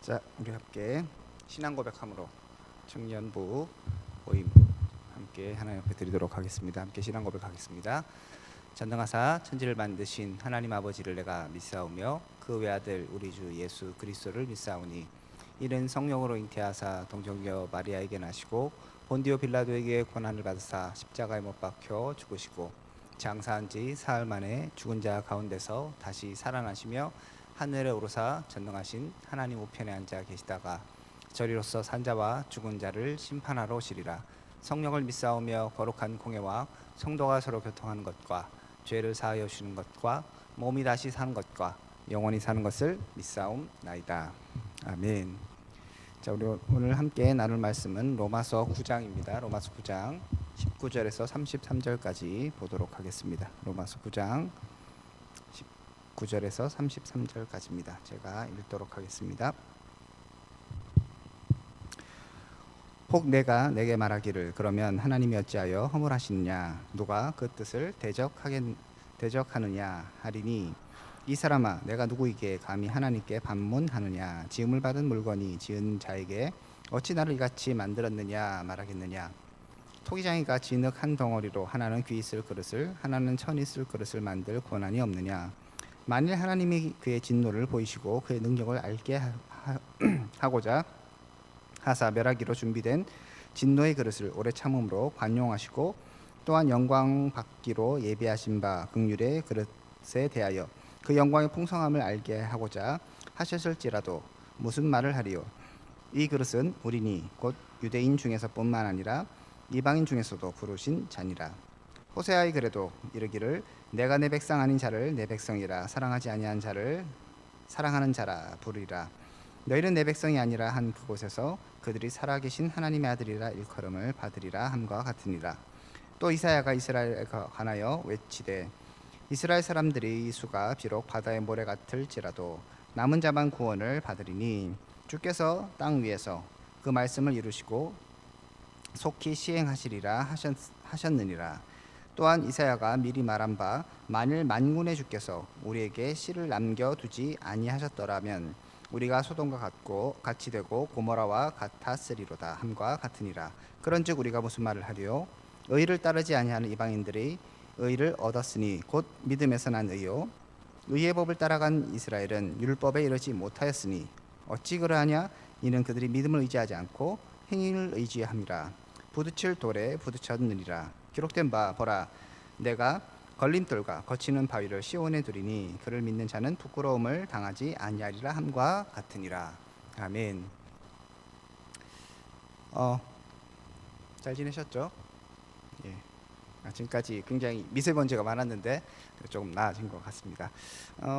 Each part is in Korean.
자, 우리 함께 신앙 고백함으로 청년부 모임 함께 하나님 앞에 드리도록 하겠습니다. 함께 신앙 고백하겠습니다. 전능하사 천지를 만드신 하나님 아버지를 내가 믿사오며 그 외아들 우리 주 예수 그리스도를 믿사오니 이는 성령으로 잉태하사 동정녀 마리아에게 나시고 본디오 빌라도에게 고난을 받으사 십자가에 못 박혀 죽으시고 장사한 지 사흘 만에 죽은 자 가운데서 다시 살아나시며 하늘에 오르사 전능하신 하나님 우편에 앉아 계시다가 저리로서 산자와 죽은 자를 심판하러 오시리라. 성령을 믿사오며 거룩한 공회와 성도가 서로 교통하는 것과 죄를 사하여 주시는 것과 몸이 다시 사는 것과 영원히 사는 것을 믿사옵나이다. 아멘. 자, 우리 오늘 함께 나눌 말씀은 로마서 9장입니다. 로마서 9장 19절에서 33절까지 보도록 하겠습니다. 로마서 9장 9절에서 33절까지입니다. 제가 읽도록 하겠습니다. 혹 내가 내게 말하기를 그러면 하나님이 어찌하여 허물하시느냐 누가 그 뜻을 대적하느냐 하리니 이 사람아 내가 누구에게 감히 하나님께 반문하느냐 지음을 받은 물건이 지은 자에게 어찌 나를 이같이 만들었느냐 말하겠느냐 토기장이가 진흙 한 덩어리로 하나는 귀 있을 그릇을 하나는 천 있을 그릇을 만들 권한이 없느냐 만일 하나님이 그의 진노를 보이시고 그의 능력을 알게 하고자 하사 멸하기로 준비된 진노의 그릇을 오래 참음으로 관용하시고 또한 영광 받기로 예비하신 바 긍휼의 그릇에 대하여 그 영광의 풍성함을 알게 하고자 하셨을지라도 무슨 말을 하리요 이 그릇은 우리니 곧 유대인 중에서뿐만 아니라 이방인 중에서도 부르신 자니라. 호세아의 글에도 이르기를 내가 내 백성 아닌 자를 내 백성이라 사랑하지 아니한 자를 사랑하는 자라 부르리라. 너희는 내 백성이 아니라 한 그곳에서 그들이 살아계신 하나님의 아들이라 일컬음을 받으리라 함과 같으니라. 또 이사야가 이스라엘에 관하여 외치되 이스라엘 사람들이 수가 비록 바다의 모래 같을지라도 남은 자만 구원을 받으리니 주께서 땅 위에서 그 말씀을 이루시고 속히 시행하시리라 하셨느니라. 또한 이사야가 미리 말한 바 만일 만군의 주께서 우리에게 씨를 남겨두지 아니하셨더라면 우리가 소돔과 같이 되고 고모라와 같았으리로다 함과 같으니라. 그런즉 우리가 무슨 말을 하리요 의를 따르지 아니하는 이방인들이 의를 얻었으니 곧 믿음에서 난 의요 의의 법을 따라간 이스라엘은 율법에 이르지 못하였으니 어찌 그러하냐 이는 그들이 믿음을 의지하지 않고 행위를 의지함이라. 부딪힐 돌에 부딪혔느니라. 기록된 바 보라 내가 걸림돌과 거치는 바위를 시온에 두리니 그를 믿는 자는 부끄러움을 당하지 아니하리라 함과 같으니라. 아멘. 잘 지내셨죠? 예. 지금까지 굉장히 미세먼지가 많았는데 조금 나아진 것 같습니다.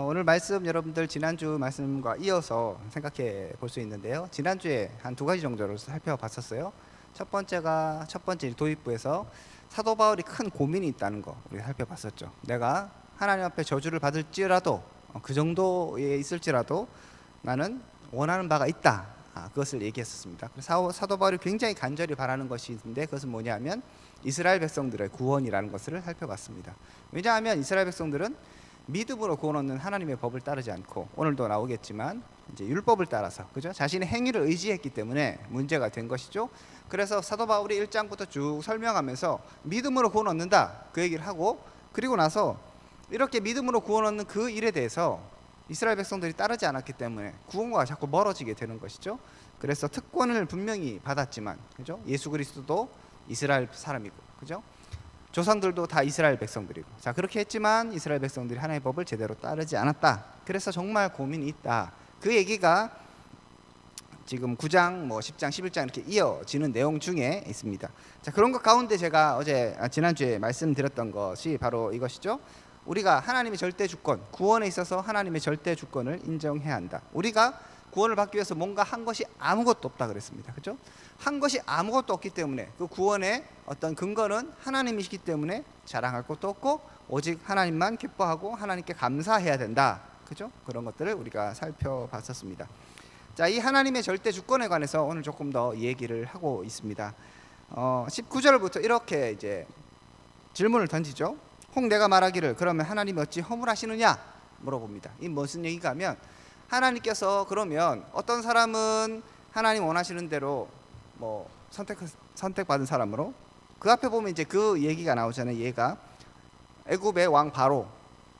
오늘 말씀 여러분들 지난주 말씀과 이어서 생각해 볼 수 있는데요. 지난주에 한 두 가지 정도로 살펴봤었어요. 첫 번째 도입부에서 사도 바울이 큰 고민이 있다는 거 우리 살펴봤었죠. 내가 하나님 앞에 저주를 받을지라도 그 정도에 있을지라도 나는 원하는 바가 있다. 그것을 얘기했었습니다. 사도 바울이 굉장히 간절히 바라는 것이 있는데 그것은 뭐냐면 이스라엘 백성들의 구원이라는 것을 살펴봤습니다. 왜냐하면 이스라엘 백성들은 믿음으로 구원 얻는 하나님의 법을 따르지 않고 오늘도 나오겠지만 이제 율법을 따라서 그죠? 자신의 행위를 의지했기 때문에 문제가 된 것이죠. 그래서 사도 바울이 1장부터 쭉 설명하면서 믿음으로 구원 얻는다 그 얘기를 하고 그리고 나서 이렇게 믿음으로 구원 얻는 그 일에 대해서 이스라엘 백성들이 따르지 않았기 때문에 구원과 자꾸 멀어지게 되는 것이죠. 그래서 특권을 분명히 받았지만 그죠? 예수 그리스도도 이스라엘 사람이고 그죠? 조상들도 다 이스라엘 백성들이고 자 그렇게 했지만 이스라엘 백성들이 하나님의 법을 제대로 따르지 않았다. 그래서 정말 고민이 있다. 그 얘기가 지금 9장, 10장, 11장 이렇게 이어지는 내용 중에 있습니다. 자 그런 것 가운데 제가 지난주에 말씀드렸던 것이 바로 이것이죠. 우리가 하나님의 절대 주권, 구원에 있어서 하나님의 절대 주권을 인정해야 한다. 우리가 구원을 받기 위해서 뭔가 한 것이 아무것도 없다 그랬습니다. 그렇죠? 한 것이 아무것도 없기 때문에 그 구원의 어떤 근거는 하나님이시기 때문에 자랑할 것도 없고 오직 하나님만 기뻐하고 하나님께 감사해야 된다. 그죠? 그런 것들을 우리가 살펴봤었습니다. 자, 이 하나님의 절대 주권에 관해서 오늘 조금 더 얘기를 하고 있습니다. 19절부터 이렇게 이제 질문을 던지죠. 혹 내가 말하기를 그러면 하나님이 어찌 허물하시느냐 물어봅니다. 이 무슨 얘기가 하면 하나님께서 그러면 어떤 사람은 하나님 원하시는 대로 뭐 선택받은 사람으로, 그 앞에 보면 이제 그 얘기가 나오잖아요. 얘가 애굽의 왕 바로,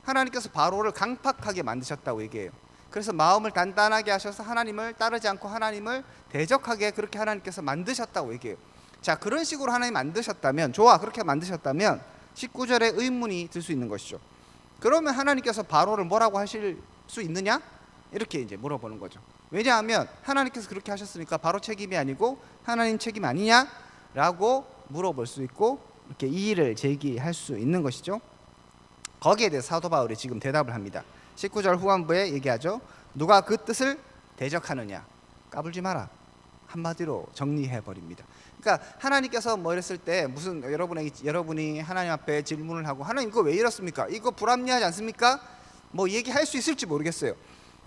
하나님께서 바로를 강팍하게 만드셨다고 얘기해요. 그래서 마음을 단단하게 하셔서 하나님을 따르지 않고 하나님을 대적하게 그렇게 하나님께서 만드셨다고 얘기해요. 자, 그런 식으로 하나님 만드셨다면, 좋아, 그렇게 만드셨다면 19절에 의문이 들 수 있는 것이죠. 그러면 하나님께서 바로를 뭐라고 하실 수 있느냐? 이렇게 이제 물어보는 거죠. 왜냐하면 하나님께서 그렇게 하셨으니까 바로 책임이 아니고 하나님 책임 아니냐라고 물어볼 수 있고, 이렇게 이의를 제기할 수 있는 것이죠. 거기에 대해서 사도 바울이 지금 대답을 합니다. 19절 후반부에 얘기하죠. 누가 그 뜻을 대적하느냐? 까불지 마라. 한마디로 정리해 버립니다. 그러니까 하나님께서 뭐 이랬을 때 무슨 여러분이 하나님 앞에 질문을 하고, 하나님 이거 왜 이렇습니까? 이거 불합리하지 않습니까? 뭐 얘기할 수 있을지 모르겠어요.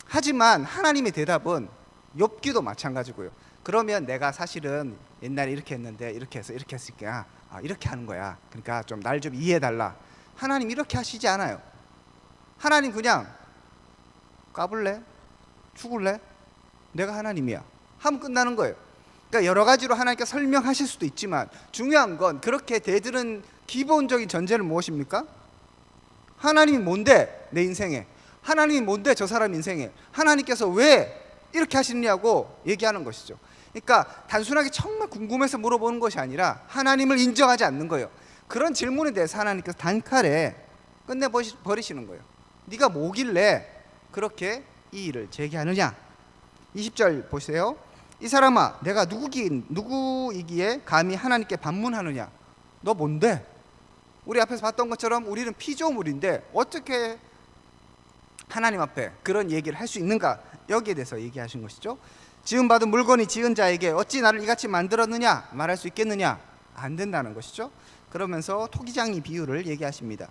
하지만 하나님의 대답은, 욥기도 마찬가지고요. 그러면 내가 사실은 옛날에 이렇게 했는데 이렇게 해서 이렇게 했으니까 이렇게 하는 거야. 그러니까 좀 날 좀 이해해 달라. 하나님 이렇게 하시지 않아요. 하나님 그냥 까불래? 죽을래? 내가 하나님이야 하면 끝나는 거예요. 그러니까 여러 가지로 하나님께 설명하실 수도 있지만, 중요한 건 그렇게 대들은 기본적인 전제는 무엇입니까? 하나님이 뭔데 내 인생에, 하나님이 뭔데 저 사람 인생에, 하나님께서 왜 이렇게 하시느냐고 얘기하는 것이죠. 그러니까 단순하게 정말 궁금해서 물어보는 것이 아니라 하나님을 인정하지 않는 거예요. 그런 질문에 대해서 하나님께서 단칼에 끝내버리시는 거예요. 네가 뭐길래 그렇게 이 일을 제기하느냐. 20절 보세요. 이 사람아, 내가 누구이기에 감히 하나님께 반문하느냐? 너 뭔데? 우리 앞에서 봤던 것처럼 우리는 피조물인데 어떻게 하나님 앞에 그런 얘기를 할 수 있는가? 여기에 대해서 얘기하신 것이죠. 지음받은 물건이 지은 자에게 어찌 나를 이같이 만들었느냐 말할 수 있겠느냐? 안 된다는 것이죠. 그러면서 토기장이 비유를 얘기하십니다.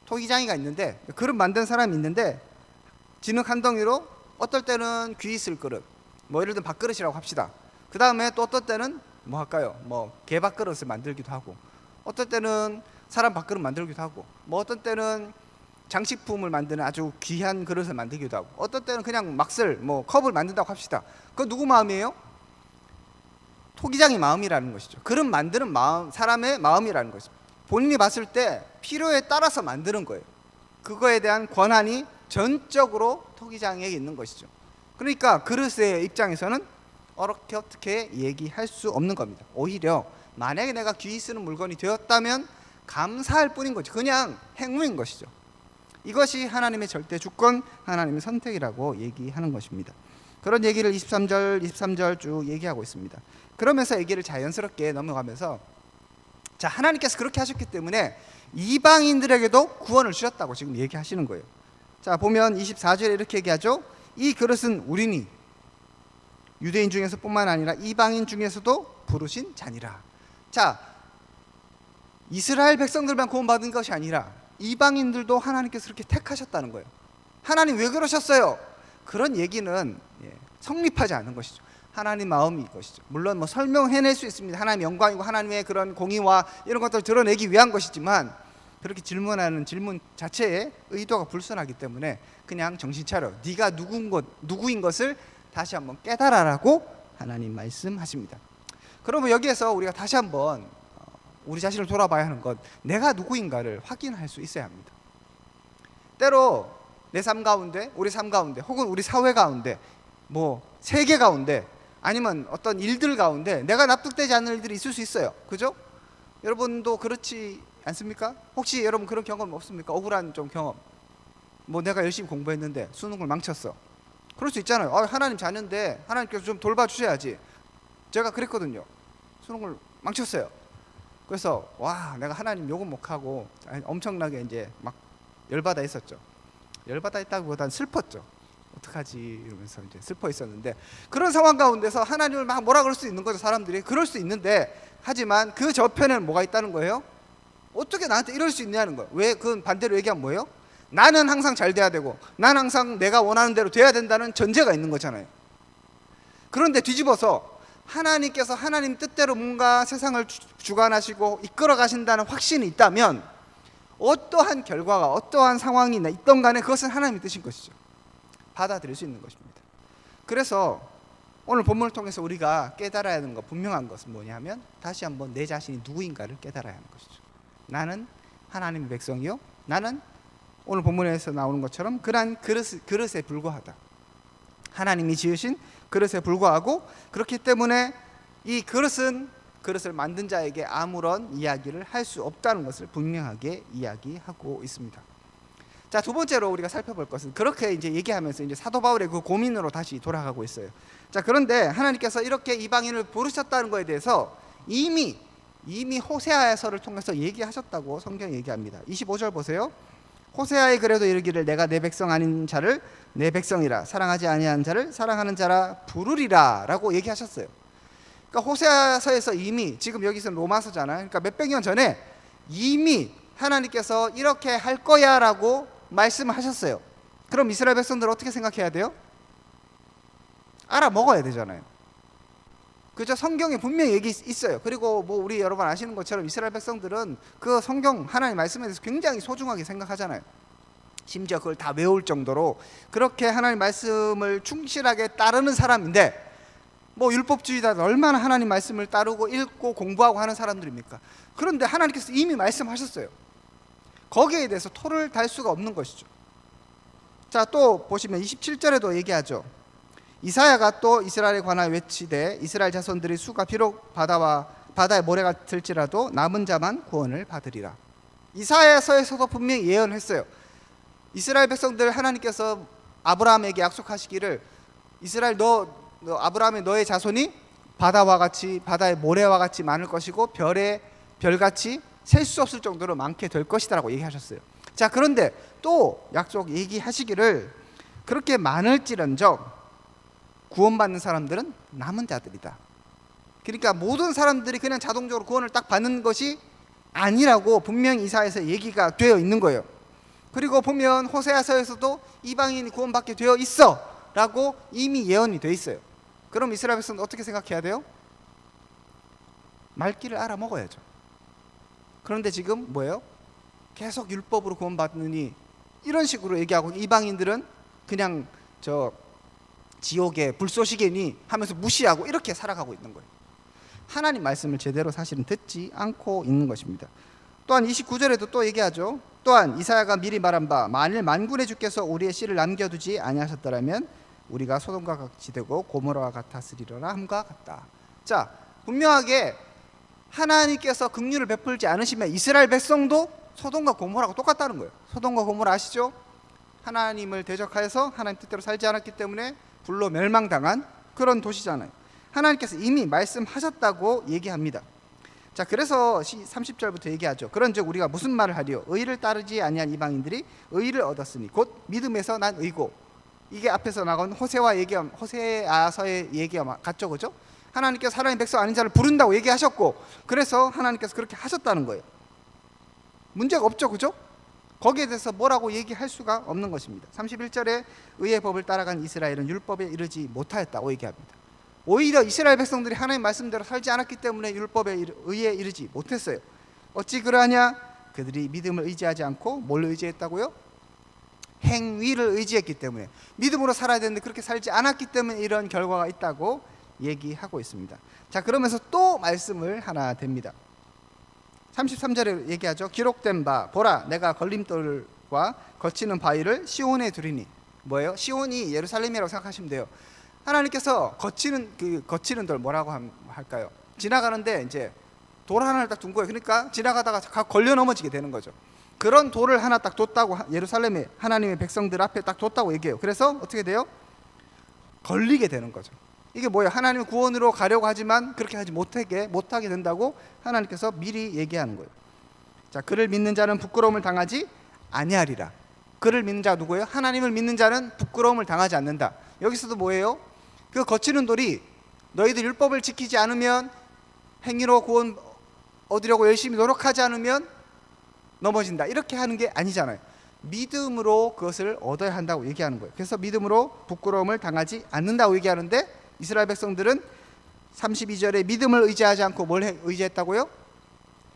토기장이가 있는데, 그릇 만든 사람이 있는데, 진흙 한 덩이로 어떨 때는 귀 있을 그릇, 뭐 예를 들면 밥그릇이라고 합시다. 그 다음에 또 어떨 때는 뭐 할까요? 뭐 개밥그릇을 만들기도 하고, 어떨 때는 사람 밥그릇 만들기도 하고, 뭐 어떤 때는 장식품을 만드는 아주 귀한 그릇을 만들기도 하고, 어떤 때는 그냥 뭐 컵을 만든다고 합시다. 그건 누구 마음이에요? 토기장의 마음이라는 것이죠. 그릇 만드는 마음, 사람의 마음이라는 것이죠. 본인이 봤을 때 필요에 따라서 만드는 거예요. 그거에 대한 권한이 전적으로 토기장에게 있는 것이죠. 그러니까 그릇의 입장에서는 어떻게 얘기할 수 없는 겁니다. 오히려 만약에 내가 귀히 쓰는 물건이 되었다면 감사할 뿐인 거죠. 그냥 행운인 것이죠. 이것이 하나님의 절대 주권, 하나님의 선택이라고 얘기하는 것입니다. 그런 얘기를 23절 쭉 얘기하고 있습니다. 그러면서 얘기를 자연스럽게 넘어가면서, 자, 하나님께서 그렇게 하셨기 때문에 이방인들에게도 구원을 주셨다고 지금 얘기하시는 거예요. 자, 보면 24절에 이렇게 얘기하죠. 이 그릇은 우리니 유대인 중에서 뿐만 아니라 이방인 중에서도 부르신 자니라. 자, 이스라엘 백성들만 구원받은 것이 아니라 이방인들도 하나님께서 그렇게 택하셨다는 거예요. 하나님 왜 그러셨어요? 그런 얘기는 성립하지 않는 것이죠. 하나님 마음이 이것이죠. 물론 뭐 설명해낼 수 있습니다. 하나님의 영광이고 하나님의 그런 공의와 이런 것들을 드러내기 위한 것이지만, 그렇게 질문하는 질문 자체의 의도가 불순하기 때문에 그냥 정신 차려, 네가 누구인 것을 다시 한번 깨달아라고 하나님 말씀하십니다. 그러면 여기에서 우리가 다시 한번 우리 자신을 돌아봐야 하는 것, 내가 누구인가를 확인할 수 있어야 합니다. 때로 내 삶 가운데, 우리 삶 가운데, 혹은 우리 사회 가운데, 뭐 세계 가운데, 아니면 어떤 일들 가운데 내가 납득되지 않는 일들이 있을 수 있어요. 그죠? 여러분도 그렇지 않습니까? 혹시 여러분 그런 경험 없습니까? 억울한 좀 경험. 뭐 내가 열심히 공부했는데 수능을 망쳤어. 그럴 수 있잖아요. 하나님 자녀인데 하나님께서 좀 돌봐주셔야지. 제가 그랬거든요. 수능을 망쳤어요. 그래서 와, 내가 하나님 욕은 못하고 엄청나게 이제 막 열받아 있었죠. 열받아 있다기보다는 슬펐죠. 어떡하지 이러면서 이제 슬퍼 있었는데, 그런 상황 가운데서 하나님을 막 뭐라 그럴 수 있는 거죠. 사람들이 그럴 수 있는데, 하지만 그 저편에는 뭐가 있다는 거예요? 어떻게 나한테 이럴 수 있냐는 거예요. 왜? 그건 반대로 얘기하면 뭐예요? 나는 항상 잘 돼야 되고, 나는 항상 내가 원하는 대로 돼야 된다는 전제가 있는 거잖아요. 그런데 뒤집어서 하나님께서 하나님 뜻대로 뭔가 세상을 주관하시고 이끌어 가신다는 확신이 있다면, 어떠한 결과가 어떠한 상황이 있던 간에 그것은 하나님이 뜻인 것이죠. 받아들일 수 있는 것입니다. 그래서 오늘 본문을 통해서 우리가 깨달아야 하는 것, 분명한 것은 뭐냐면 다시 한번 내 자신이 누구인가를 깨달아야 하는 것이죠. 나는 하나님의 백성이요, 나는 오늘 본문에서 나오는 것처럼 그러한 그릇에 불과하다. 하나님이 지으신 그릇에 불과하고, 그렇기 때문에 이 그릇을 만든 자에게 아무런 이야기를 할 수 없다는 것을 분명하게 이야기하고 있습니다. 자, 두 번째로 우리가 살펴볼 것은, 그렇게 이제 얘기하면서 이제 사도 바울의 그 고민으로 다시 돌아가고 있어요. 자, 그런데 하나님께서 이렇게 이방인을 부르셨다는 것에 대해서 이미 호세아서를 통해서 얘기하셨다고 성경이 얘기합니다. 25절 보세요. 호세아의 글에도 이르기를 내가 내 백성 아닌 자를 내 백성이라, 사랑하지 아니하는 자를 사랑하는 자라 부르리라 라고 얘기하셨어요. 그러니까 호세아서에서 이미, 지금 여기서는 로마서잖아요. 그러니까 몇백 년 전에 이미 하나님께서 이렇게 할 거야 라고 말씀하셨어요. 그럼 이스라엘 백성들 어떻게 생각해야 돼요? 알아먹어야 되잖아요. 그죠? 성경에 분명히 얘기 있어요. 그리고 뭐 우리 여러분 아시는 것처럼 이스라엘 백성들은 그 성경 하나님 말씀에 대해서 굉장히 소중하게 생각하잖아요. 심지어 그걸 다 외울 정도로 그렇게 하나님 말씀을 충실하게 따르는 사람인데, 뭐 율법주의자들 얼마나 하나님 말씀을 따르고 읽고 공부하고 하는 사람들입니까? 그런데 하나님께서 이미 말씀하셨어요. 거기에 대해서 토를 달 수가 없는 것이죠. 자, 또 보시면 27절에도 얘기하죠. 이사야가 또 이스라엘에 관하여 외치되 이스라엘 자손들의 수가 비록 바다의 모래 같을지라도 남은 자만 구원을 받으리라. 이사야서에서도 분명히 예언했어요. 이스라엘 백성들 하나님께서 아브라함에게 약속하시기를, 이스라엘 아브라함의 너의 자손이 바다와 같이, 바다의 모래와 같이 많을 것이고 별같이 셀 수 없을 정도로 많게 될 것이다라고 얘기하셨어요. 자, 그런데 또 약속 얘기하시기를 그렇게 많을지런정 구원받는 사람들은 남은 자들이다. 그러니까 모든 사람들이 그냥 자동적으로 구원을 딱 받는 것이 아니라고 분명히 이사야에서 얘기가 되어 있는 거예요. 그리고 보면 호세아서에서도 이방인이 구원받게 되어 있어 라고 이미 예언이 되어 있어요. 그럼 이스라엘 백성은 어떻게 생각해야 돼요? 말귀를 알아먹어야죠. 그런데 지금 뭐예요? 계속 율법으로 구원받느니 이런 식으로 얘기하고, 이방인들은 그냥 지옥의 불쏘시개니 하면서 무시하고 이렇게 살아가고 있는 거예요. 하나님 말씀을 제대로 사실은 듣지 않고 있는 것입니다. 또한 29절에도 또 얘기하죠. 또한 이사야가 미리 말한 바 만일 만군의 주께서 우리의 씨를 남겨두지 아니하셨더라면 우리가 소돔과 같이 되고 고모라와 같았으리라 함과 같다. 자, 분명하게 하나님께서 긍휼을 베풀지 않으시면 이스라엘 백성도 소돔과 고모라가 똑같다는 거예요. 소돔과 고모라 아시죠? 하나님을 대적하여서 하나님 뜻대로 살지 않았기 때문에 불로 멸망당한 그런 도시잖아요. 하나님께서 이미 말씀하셨다고 얘기합니다. 자, 그래서 30절부터 얘기하죠. 그런즉 우리가 무슨 말을 하리요? 의를 따르지 아니한 이방인들이 의를 얻었으니 곧 믿음에서 난 의고. 이게 앞에서 나온 호세아서의 얘기와 같죠, 그죠? 하나님께서 하나님 백성 아닌 자를 부른다고 얘기하셨고, 그래서 하나님께서 그렇게 하셨다는 거예요. 문제가 없죠, 그죠? 거기에 대해서 뭐라고 얘기할 수가 없는 것입니다. 31절에 의의 법을 따라간 이스라엘은 율법에 이르지 못하였다고 얘기합니다. 오히려 이스라엘 백성들이 하나님 말씀대로 살지 않았기 때문에 율법에 의에 이르지 못했어요. 어찌 그러하냐? 그들이 믿음을 의지하지 않고 뭘 의지했다고요? 행위를 의지했기 때문에, 믿음으로 살아야 되는데 그렇게 살지 않았기 때문에 이런 결과가 있다고 얘기하고 있습니다. 자, 그러면서 또 말씀을 하나 댑니다. 33절에 얘기하죠. 기록된 바 보라 내가 걸림돌과 거치는 바위를 시온에 두리니. 뭐예요? 시온이 예루살렘이라고 생각하시면 돼요. 하나님께서 거치는 돌 뭐라고 할까요? 지나가는데 이제 돌 하나를 딱 둔 거예요. 그러니까 지나가다가 걸려 넘어지게 되는 거죠. 그런 돌을 하나 딱 뒀다고, 예루살렘에 하나님의 백성들 앞에 딱 뒀다고 얘기해요. 그래서 어떻게 돼요? 걸리게 되는 거죠. 이게 뭐예요? 하나님의 구원으로 가려고 하지만 그렇게 하지 못하게 된다고 하나님께서 미리 얘기하는 거예요. 자, 그를 믿는 자는 부끄러움을 당하지 아니하리라. 그를 믿는 자가 누구예요? 하나님을 믿는 자는 부끄러움을 당하지 않는다. 여기서도 뭐예요? 그 거치는 돌이 너희들 율법을 지키지 않으면, 행위로 구원 얻으려고 열심히 노력하지 않으면 넘어진다, 이렇게 하는 게 아니잖아요. 믿음으로 그것을 얻어야 한다고 얘기하는 거예요. 그래서 믿음으로 부끄러움을 당하지 않는다고 얘기하는데, 이스라엘 백성들은 32절에 믿음을 의지하지 않고 뭘 의지했다고요?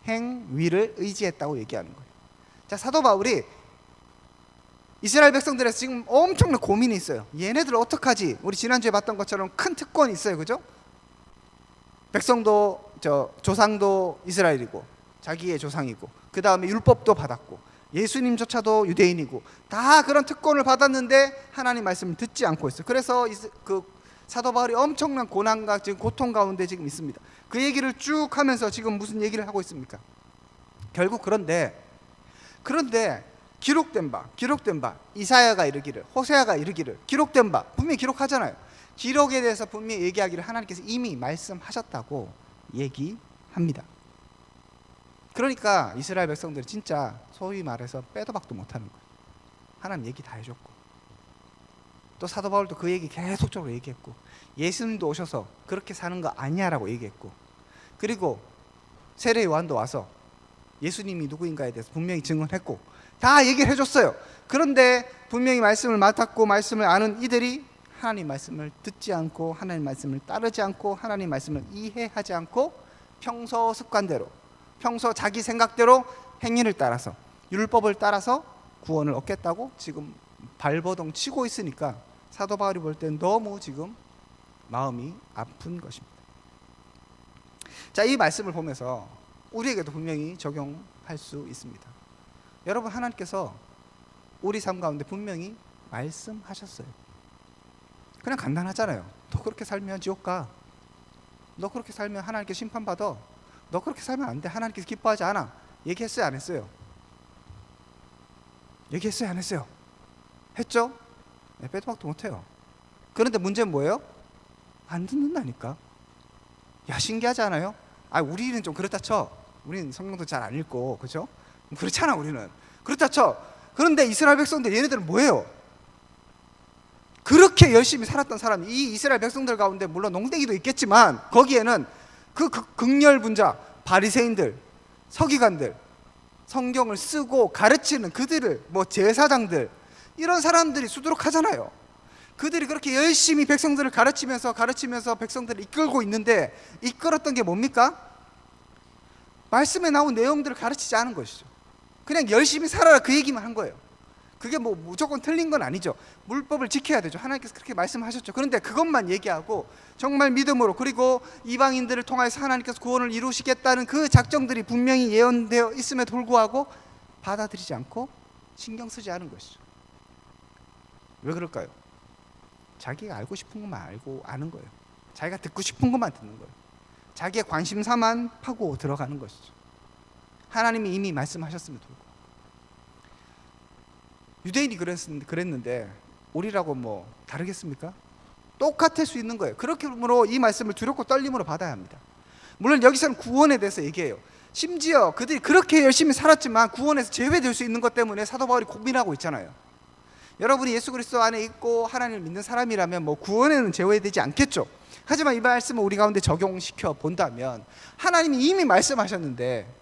행위를 의지했다고 얘기하는 거예요. 자, 사도 바울이 이스라엘 백성들에서 지금 엄청난 고민이 있어요. 얘네들 어떡하지? 우리 지난주에 봤던 것처럼 큰 특권이 있어요, 그죠? 백성도 조상도 이스라엘이고 자기의 조상이고, 그 다음에 율법도 받았고, 예수님조차도 유대인이고, 다 그런 특권을 받았는데 하나님 말씀을 듣지 않고 있어요. 그래서 그 사도 바울이 엄청난 고난과 지금 고통 가운데 지금 있습니다. 그 얘기를 쭉 하면서 지금 무슨 얘기를 하고 있습니까? 결국 그런데 기록된 바 이사야가 이르기를, 호세아가 이르기를, 기록된 바 분명히 기록하잖아요. 기록에 대해서 분명히 얘기하기를 하나님께서 이미 말씀하셨다고 얘기합니다. 그러니까 이스라엘 백성들이 진짜 소위 말해서 빼도 박도 못하는 거예요. 하나님 얘기 다 해줬고, 또 사도 바울도 그 얘기 계속적으로 얘기했고, 예수님도 오셔서 그렇게 사는 거 아니야라고 얘기했고, 그리고 세례 요한도 와서 예수님이 누구인가에 대해서 분명히 증언했고, 다 얘기를 해줬어요. 그런데 분명히 말씀을 맡았고 말씀을 아는 이들이 하나님 말씀을 듣지 않고, 하나님 말씀을 따르지 않고, 하나님 말씀을 이해하지 않고, 평소 습관대로, 평소 자기 생각대로 행위를 따라서, 율법을 따라서 구원을 얻겠다고 지금 발버둥 치고 있으니까 사도 바울이 볼 땐 너무 지금 마음이 아픈 것입니다. 자, 이 말씀을 보면서 우리에게도 분명히 적용할 수 있습니다. 여러분, 하나님께서 우리 삶 가운데 분명히 말씀하셨어요. 그냥 간단하잖아요. 너 그렇게 살면 지옥 가. 너 그렇게 살면 하나님께 심판받아. 너 그렇게 살면 안 돼. 하나님께서 기뻐하지 않아. 얘기했어요, 안 했어요? 얘기했어요, 안 했어요? 했죠? 네, 빼도 박도 못해요. 그런데 문제는 뭐예요? 안 듣는다니까. 야, 신기하지 않아요? 우리는 좀 그렇다 쳐. 우리는 성경도 잘 안 읽고, 그죠? 그렇잖아, 우리는. 그렇다 쳐. 그런데 이스라엘 백성들, 얘네들은 뭐예요? 그렇게 열심히 살았던 사람이, 이 이스라엘 백성들 가운데 물론 농땡이도 있겠지만 거기에는 그 극렬분자, 바리새인들, 서기관들, 성경을 쓰고 가르치는 그들을, 제사장들, 이런 사람들이 수두룩하잖아요. 그들이 그렇게 열심히 백성들을 가르치면서 백성들을 이끌고 있는데, 이끌었던 게 뭡니까? 말씀에 나온 내용들을 가르치지 않은 것이죠. 그냥 열심히 살아라, 그 얘기만 한 거예요. 그게 무조건 틀린 건 아니죠. 물법을 지켜야 되죠. 하나님께서 그렇게 말씀하셨죠. 그런데 그것만 얘기하고 정말 믿음으로, 그리고 이방인들을 통해서 하나님께서 구원을 이루시겠다는 그 작정들이 분명히 예언되어 있음에도 불구하고 받아들이지 않고 신경 쓰지 않은 것이죠. 왜 그럴까요? 자기가 알고 싶은 것만 알고 아는 거예요. 자기가 듣고 싶은 것만 듣는 거예요. 자기의 관심사만 파고 들어가는 것이죠. 하나님이 이미 말씀하셨음에도 불구하고. 유대인이 그랬는데 우리라고 다르겠습니까? 똑같을 수 있는 거예요. 그렇게 그러므로 이 말씀을 두렵고 떨림으로 받아야 합니다. 물론 여기서는 구원에 대해서 얘기해요. 심지어 그들이 그렇게 열심히 살았지만 구원에서 제외될 수 있는 것 때문에 사도 바울이 고민하고 있잖아요. 여러분이 예수 그리스도 안에 있고 하나님을 믿는 사람이라면 구원에는 제외되지 않겠죠. 하지만 이 말씀을 우리 가운데 적용시켜 본다면 하나님이 이미 말씀하셨는데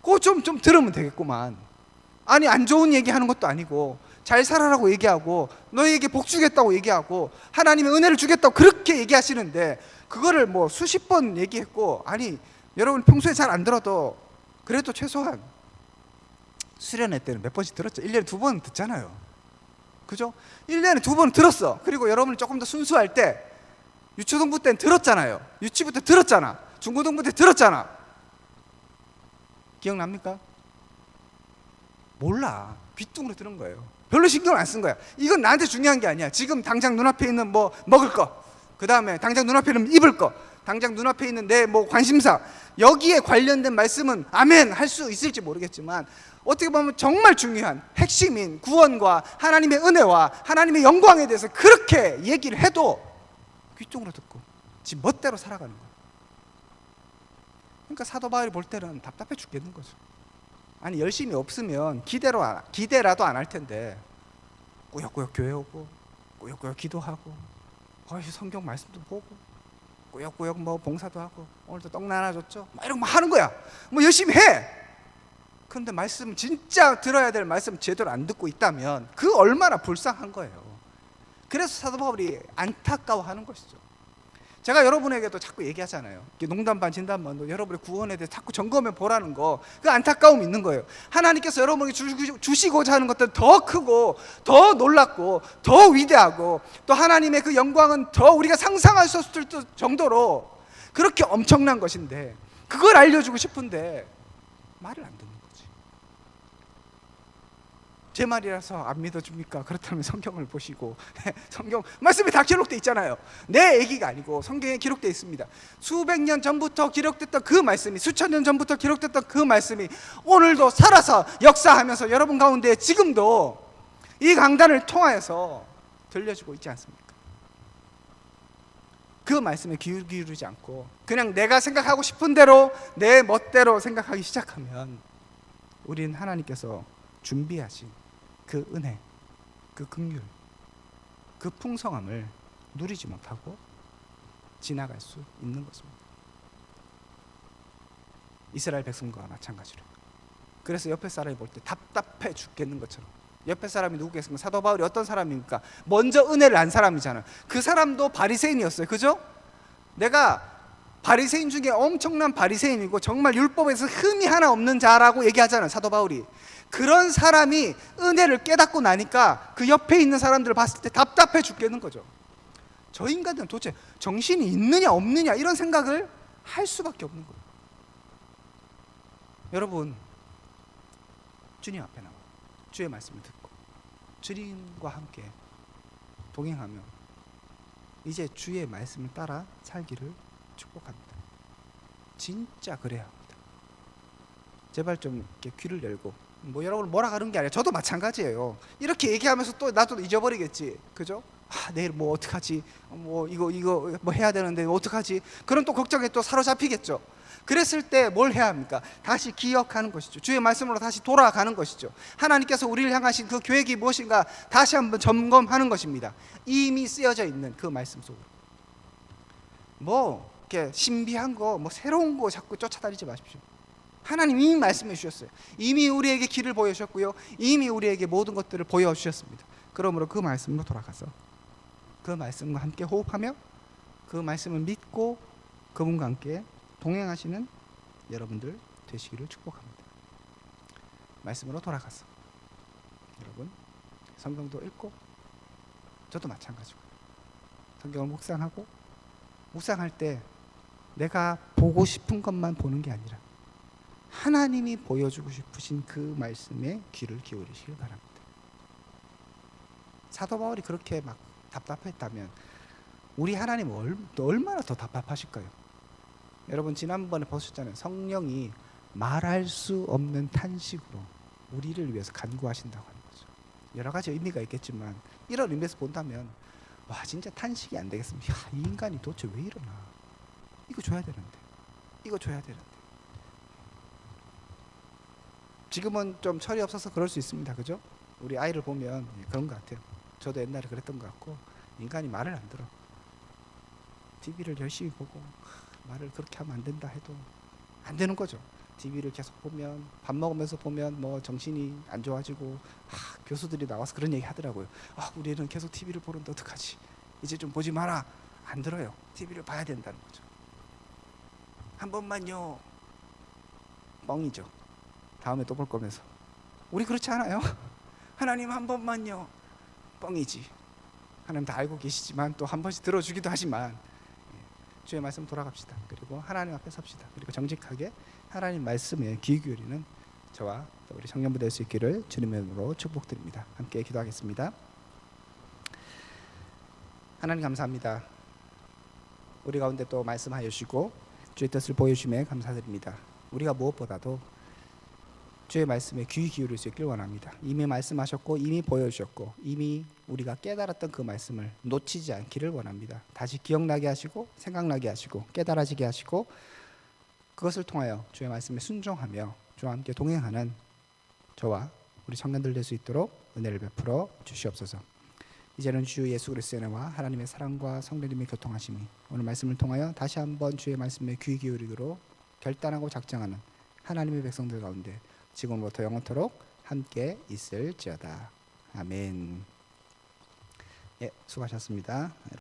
그거 좀 들으면 되겠구만. 아니, 안 좋은 얘기하는 것도 아니고 잘 살아라고 얘기하고 너희에게 복 주겠다고 얘기하고 하나님의 은혜를 주겠다고 그렇게 얘기하시는데 그거를 수십 번 얘기했고, 아니 여러분 평소에 잘 안 들어도 그래도 최소한 수련회 때는 몇 번씩 들었죠. 1년에 2번 듣잖아요. 그죠? 1년에 2번 들었어. 그리고 여러분이 조금 더 순수할 때 유초등부 때는 들었잖아요. 유치부 때 들었잖아. 중고등부 때 들었잖아. 기억납니까? 몰라. 귀뚱으로 들은 거예요. 별로 신경을 안 쓴 거야. 이건 나한테 중요한 게 아니야. 지금 당장 눈앞에 있는 먹을 거, 그 다음에 당장 눈앞에 있는 입을 거, 당장 눈앞에 있는 내 관심사, 여기에 관련된 말씀은 아멘 할 수 있을지 모르겠지만 어떻게 보면 정말 중요한 핵심인 구원과 하나님의 은혜와 하나님의 영광에 대해서 그렇게 얘기를 해도 귀뚱으로 듣고 지 멋대로 살아가는 거예요. 그러니까 사도 바울이 볼 때는 답답해 죽겠는 거죠. 아니, 열심히 없으면 기대라도 안 할 텐데 꾸역꾸역 교회 오고 꾸역꾸역 기도하고 성경 말씀도 보고 꾸역꾸역 봉사도 하고 오늘도 떡 나눠줬죠, 이런 거 하는 거야. 열심히 해. 그런데 말씀 진짜 들어야 될 말씀 제대로 안 듣고 있다면 그 얼마나 불쌍한 거예요. 그래서 사도 바울이 안타까워하는 것이죠. 제가 여러분에게도 자꾸 얘기하잖아요. 농담 반 진담 반도 여러분의 구원에 대해서 자꾸 점검해 보라는 거, 그 안타까움이 있는 거예요. 하나님께서 여러분에게 주시고자 하는 것들은 더 크고 더 놀랍고 더 위대하고, 또 하나님의 그 영광은 더 우리가 상상할 수 없을 정도로 그렇게 엄청난 것인데, 그걸 알려주고 싶은데 말을 안 듣는 거지. 제 말이라서 안 믿어줍니까? 그렇다면 성경을 보시고 성경 말씀이 다 기록되어 있잖아요. 내 얘기가 아니고 성경에 기록되어 있습니다. 수백 년 전부터 기록됐던 그 말씀이, 수천 년 전부터 기록됐던 그 말씀이 오늘도 살아서 역사하면서 여러분 가운데 지금도 이 강단을 통하여서 들려주고 있지 않습니까? 그 말씀에 귀 기울이지 않고 그냥 내가 생각하고 싶은 대로 내 멋대로 생각하기 시작하면 우리는 하나님께서 준비하신 그 은혜, 그 긍휼, 그 풍성함을 누리지 못하고 지나갈 수 있는 것입니다. 이스라엘 백성과 마찬가지로. 그래서 옆에 사람이 볼 때 답답해 죽겠는 것처럼, 옆에 사람이 누구겠습니까? 사도 바울이 어떤 사람입니까? 먼저 은혜를 안 사람이잖아요. 그 사람도 바리새인이었어요. 그죠? 내가 바리새인 중에 엄청난 바리새인이고 정말 율법에서 흠이 하나 없는 자라고 얘기하잖아요, 사도 바울이. 그런 사람이 은혜를 깨닫고 나니까 그 옆에 있는 사람들을 봤을 때 답답해 죽겠는 거죠. 저 인간들은 도대체 정신이 있느냐 없느냐 이런 생각을 할 수밖에 없는 거예요. 여러분, 주님 앞에 나와 주의 말씀을 듣고 주님과 함께 동행하며 이제 주의 말씀을 따라 살기를 축복합니다. 진짜 그래야 합니다. 제발 좀 이렇게 귀를 열고, 뭐 여러분 뭐라 하는 게 아니라 저도 마찬가지예요. 이렇게 얘기하면서 또 나도 잊어버리겠지, 그죠? 내일 뭐 어떡하지? 뭐 이거 뭐 해야 되는데 어떡하지? 그런 또 걱정에 또 사로잡히겠죠. 그랬을 때 뭘 해야 합니까? 다시 기억하는 것이죠. 주의 말씀으로 다시 돌아가는 것이죠. 하나님께서 우리를 향하신 그 계획이 무엇인가 다시 한번 점검하는 것입니다. 이미 쓰여져 있는 그 말씀 속으로. 뭐 이렇게 신비한 거, 뭐 새로운 거 자꾸 쫓아다니지 마십시오. 하나님 이미 말씀해 주셨어요. 이미 우리에게 길을 보여주셨고요, 이미 우리에게 모든 것들을 보여주셨습니다. 그러므로 그 말씀으로 돌아가서 그 말씀과 함께 호흡하며 그 말씀을 믿고 그분과 함께 동행하시는 여러분들 되시기를 축복합니다. 말씀으로 돌아가서 여러분 성경도 읽고, 저도 마찬가지고 성경을 묵상할 때 내가 보고 싶은 것만 보는 게 아니라 하나님이 보여주고 싶으신 그 말씀에 귀를 기울이시길 바랍니다. 사도 바울이 그렇게 막 답답했다면 우리 하나님 얼마나 더 답답하실까요? 여러분 지난번에 보셨잖아요. 성령이 말할 수 없는 탄식으로 우리를 위해서 간구하신다고 하는 거죠. 여러 가지 의미가 있겠지만 이런 의미에서 본다면 와, 진짜 탄식이 안 되겠습니다. 야, 이 인간이 도대체 왜 이러나. 이거 줘야 되는데 지금은 좀 철이 없어서 그럴 수 있습니다. 그죠? 우리 아이를 보면 그런 것 같아요. 저도 옛날에 그랬던 것 같고, 인간이 말을 안 들어. TV를 열심히 보고 말을 그렇게 하면 안 된다 해도 안 되는 거죠. TV를 계속 보면, 밥 먹으면서 보면 뭐 정신이 안 좋아지고, 교수들이 나와서 그런 얘기 하더라고요. 우리 애는 계속 TV를 보는데 어떡하지? 이제 좀 보지 마라. 안 들어요. TV를 봐야 된다는 거죠. 한 번만요. 뻥이죠. 다음에 또 볼 거면서. 우리 그렇지 않아요? 하나님 한 번만요. 뻥이지. 하나님 다 알고 계시지만 또 한 번씩 들어주기도 하지만, 주의 말씀 돌아갑시다. 그리고 하나님 앞에 섭시다. 그리고 정직하게 하나님 말씀에 귀 기울이는 저와 또 우리 청년부 될 수 있기를 주님의 이름으로 축복드립니다. 함께 기도하겠습니다. 하나님 감사합니다. 우리 가운데 또 말씀하여 주시고 주의 뜻을 보여주심에 감사드립니다. 우리가 무엇보다도 주의 말씀에 귀 기울일 수 있길 원합니다. 이미 말씀하셨고 이미 보여주셨고 이미 우리가 깨달았던 그 말씀을 놓치지 않기를 원합니다. 다시 기억나게 하시고 생각나게 하시고 깨달아지게 하시고, 그것을 통하여 주의 말씀에 순종하며 주와 함께 동행하는 저와 우리 청년들 될 수 있도록 은혜를 베풀어 주시옵소서. 이제는 주 예수 그리스도의 은혜와 하나님의 사랑과 성령님의 교통하심이 오늘 말씀을 통하여 다시 한번 주의 말씀에 귀 기울이기로 결단하고 작정하는 하나님의 백성들 가운데 지금부터 영원토록 함께 있을지어다. 아멘. 수고하셨습니다.